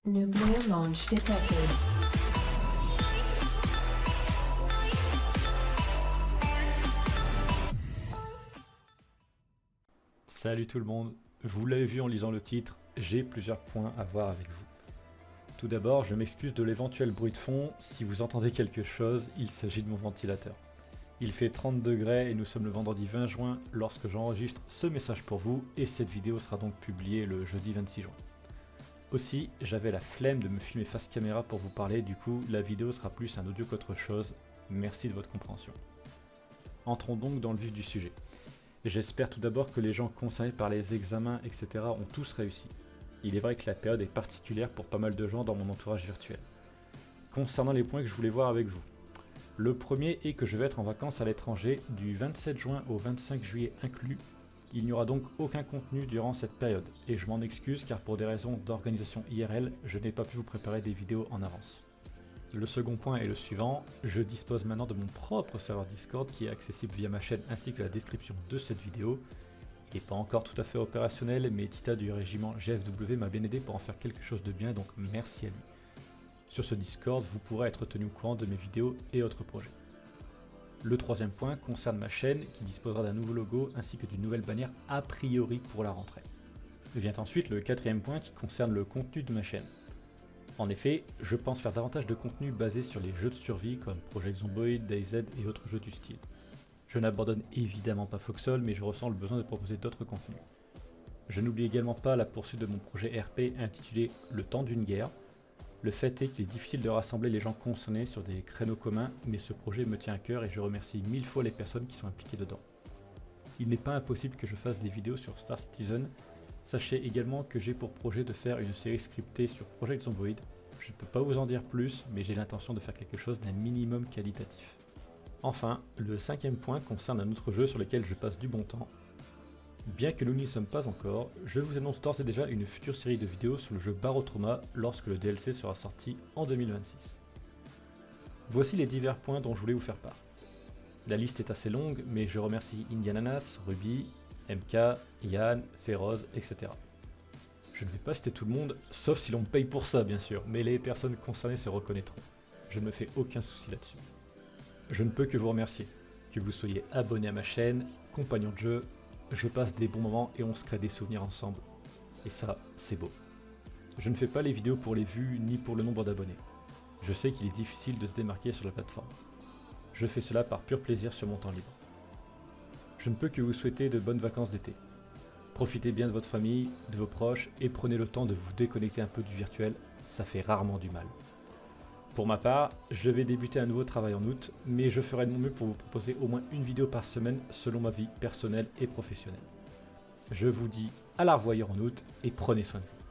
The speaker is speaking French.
Nuclear launch detected. Salut tout le monde, vous l'avez vu en lisant le titre, j'ai plusieurs points à voir avec vous. Tout d'abord, je m'excuse de l'éventuel bruit de fond, si vous entendez quelque chose, il s'agit de mon ventilateur. Il fait 30 degrés et nous sommes le vendredi 20 juin lorsque j'enregistre ce message pour vous et cette vidéo sera donc publiée le jeudi 26 juin. Aussi, j'avais la flemme de me filmer face caméra pour vous parler, du coup la vidéo sera plus un audio qu'autre chose, merci de votre compréhension. Entrons donc dans le vif du sujet. J'espère tout d'abord que les gens concernés par les examens, etc. ont tous réussi. Il est vrai que la période est particulière pour pas mal de gens dans mon entourage virtuel. Concernant les points que je voulais voir avec vous. Le premier est que je vais être en vacances à l'étranger du 27 juin au 25 juillet inclus. Il n'y aura donc aucun contenu durant cette période, et je m'en excuse car pour des raisons d'organisation IRL, je n'ai pas pu vous préparer des vidéos en avance. Le second point est le suivant, je dispose maintenant de mon propre serveur Discord qui est accessible via ma chaîne ainsi que la description de cette vidéo. Il n'est pas encore tout à fait opérationnel, mais Tita du régiment GFW m'a bien aidé pour en faire quelque chose de bien, donc merci à lui. Sur ce Discord, vous pourrez être tenu au courant de mes vidéos et autres projets. Le troisième point concerne ma chaîne qui disposera d'un nouveau logo ainsi que d'une nouvelle bannière a priori pour la rentrée. Vient ensuite le quatrième point qui concerne le contenu de ma chaîne. En effet, je pense faire davantage de contenu basé sur les jeux de survie comme Project Zomboid, DayZ et autres jeux du style. Je n'abandonne évidemment pas Foxhole, mais je ressens le besoin de proposer d'autres contenus. Je n'oublie également pas la poursuite de mon projet RP intitulé Le temps d'une guerre. Le fait est qu'il est difficile de rassembler les gens concernés sur des créneaux communs, mais ce projet me tient à cœur et je remercie 1000 fois les personnes qui sont impliquées dedans. Il n'est pas impossible que je fasse des vidéos sur Star Citizen. Sachez également que j'ai pour projet de faire une série scriptée sur Project Zomboid. Je ne peux pas vous en dire plus, mais j'ai l'intention de faire quelque chose d'un minimum qualitatif. Enfin, le cinquième point concerne un autre jeu sur lequel je passe du bon temps. Bien que nous n'y sommes pas encore, je vous annonce d'ores et déjà une future série de vidéos sur le jeu Barotrauma lorsque le DLC sera sorti en 2026. Voici les divers points dont je voulais vous faire part. La liste est assez longue, mais je remercie Indiananas, Ruby, MK, Yann, Feroz, etc. Je ne vais pas citer tout le monde, sauf si l'on me paye pour ça bien sûr, mais les personnes concernées se reconnaîtront. Je ne me fais aucun souci là-dessus. Je ne peux que vous remercier, que vous soyez abonné à ma chaîne, compagnon de jeu, je passe des bons moments et on se crée des souvenirs ensemble. Et ça, c'est beau. Je ne fais pas les vidéos pour les vues ni pour le nombre d'abonnés. Je sais qu'il est difficile de se démarquer sur la plateforme. Je fais cela par pur plaisir sur mon temps libre. Je ne peux que vous souhaiter de bonnes vacances d'été. Profitez bien de votre famille, de vos proches et prenez le temps de vous déconnecter un peu du virtuel, ça fait rarement du mal. Pour ma part, je vais débuter un nouveau travail en août, mais je ferai de mon mieux pour vous proposer au moins une vidéo par semaine selon ma vie personnelle et professionnelle. Je vous dis à la revoyure en août et prenez soin de vous.